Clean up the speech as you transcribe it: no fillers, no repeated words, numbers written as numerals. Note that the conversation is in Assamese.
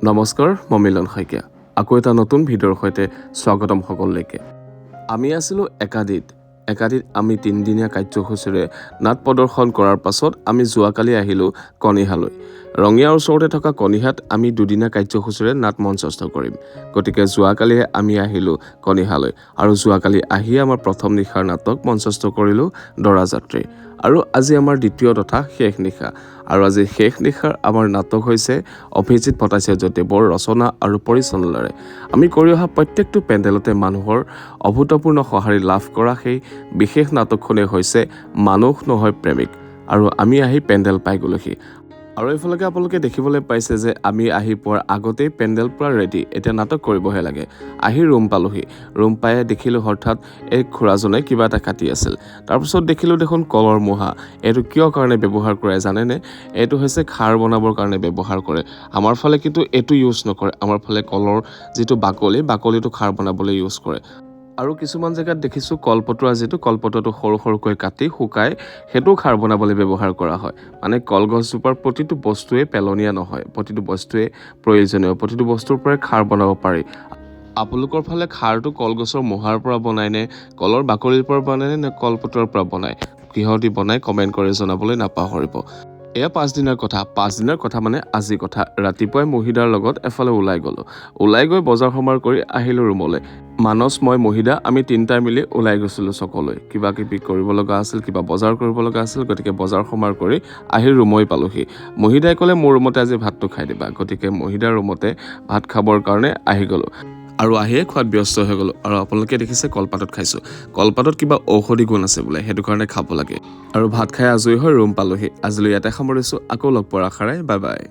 নমস্কাৰ, মই মিলন শইকীয়া। আকৌ এটা নতুন ভিডিঅ'ৰ সৈতে স্বাগতম সকলোলৈকে। আমি আছিলোঁ একাদিত আমি 3 দিনীয়া কাৰ্যসূচীৰে নাট প্ৰদৰ্শন কৰাৰ পাছত আমি যোৱাকালি আহিলোঁ কণিহালৈ। ৰঙিয়াৰ ওচৰতে থকা কণিহাত আমি 2 দিনীয়া কাৰ্যসূচীৰে নাট মঞ্চস্থ কৰিম। গতিকে যোৱাকালি আমি আহিলোঁ কণিহালৈ আৰু যোৱাকালি আহি আমাৰ প্ৰথম নিশাৰ নাটক মঞ্চস্থ কৰিলোঁ দৰাযাত্ৰী। আৰু আজি আমাৰ দ্বিতীয় তথা শেষ নিশা। আৰু আজি শেষ নিশাৰ আমাৰ নাটক হৈছে অভিজিৎ ভট্টাচাৰ্যদেৱৰ ৰচনা আৰু পৰিচালনাৰে আমি কৰি অহা প্ৰত্যেকটো পেণ্ডেলতে মানুহৰ অভূতপূৰ্ণ সঁহাৰি লাভ কৰা সেই বিশেষ নাটকখনেই হৈছে মানুহ নহয় প্ৰেমিক। আৰু আমি আহি পেণ্ডেল পাই গ'লোহি। আৰু এইফালেকে আপোনালোকে দেখিবলৈ পাইছে যে আমি আহি পোৱাৰ আগতেই পেণ্ডেল পুৰা ৰেডি, এতিয়া নাটক কৰিবহে লাগে। আহি ৰুম পালোহি। ৰুম পাই দেখিলোঁ হঠাৎ এই খুৰাজনে কিবা এটা কাটি আছিল। তাৰপিছত দেখিলোঁ দেখোন কলৰ মূঢ়া। এইটো কিয় কাৰণে ব্যৱহাৰ কৰে জানেনে? এইটো হৈছে খাৰ বনাবৰ কাৰণে ব্যৱহাৰ কৰে। আমাৰ ফালে কিন্তু এইটো ইউজ নকৰে। আমাৰ ফালে কলৰ যিটো বাকলিটো খাৰ বনাবলৈ ইউজ কৰে। আৰু কিছুমান জেগাত দেখিছোঁ কলপতোৱা যিটো কলপতোৱাটো সৰু সৰুকৈ কাটি শুকাই সেইটোও খাৰ বনাবলৈ ব্যৱহাৰ কৰা হয়। মানে কলগছজোপাৰ প্ৰতিটো বস্তুৱে পেলনীয়া নহয়, প্ৰতিটো বস্তুৱে প্ৰয়োজনীয়, প্ৰতিটো বস্তুৰ পৰাই খাৰ বনাব পাৰি। আপোনালোকৰ ফালে খাৰটো কলগছৰ মূঢ়াৰ পৰা বনায় নে কলৰ বাকলিৰ পৰা বনায় নে কলপতোৱাৰ পৰা বনায়? কিহৰ দি বনায় কমেণ্ট কৰি জনাবলৈ নাপাহৰিব। এয়া 5 দিনৰ কথা মানে আজি কথা। ৰাতিপুৱাই মহিদাৰ লগত এফালে ওলাই গৈ বজাৰ সমাৰ কৰি আহিলোঁ ৰুমলৈ। মানস, মই, মহিদা আমি 3টাই মিলি ওলাই গৈছিলোঁ চকলৈ। কিবা কিবি কৰিব লগা আছিল, কিবা বজাৰ কৰিব লগা আছিল, গতিকে বজাৰ সমাৰ কৰি আহি ৰুমলৈ পালোহি। মহিদাই ক'লে মোৰ ৰুমতে আজি ভাতটো খাই দিবা, গতিকে মহিদাৰ ৰুমতে ভাত খাবৰ কাৰণে আহি গ'লোঁ। আৰু আহিয়ে খোৱাত ব্যস্ত হৈ গ'লোঁ। আৰু আপোনালোকে দেখিছে কলপাতত খাইছোঁ। কলপাতত কিবা ঔষধি গুণ আছে বোলে, সেইটো কাৰণে খাব লাগে। আৰু ভাত খাই আজৰি হৈ ৰুম পালোহি। আজিলৈ ইয়াতে সামৰিছোঁ। আকৌ লগ পোৱাৰ আশাৰে বাই বাই।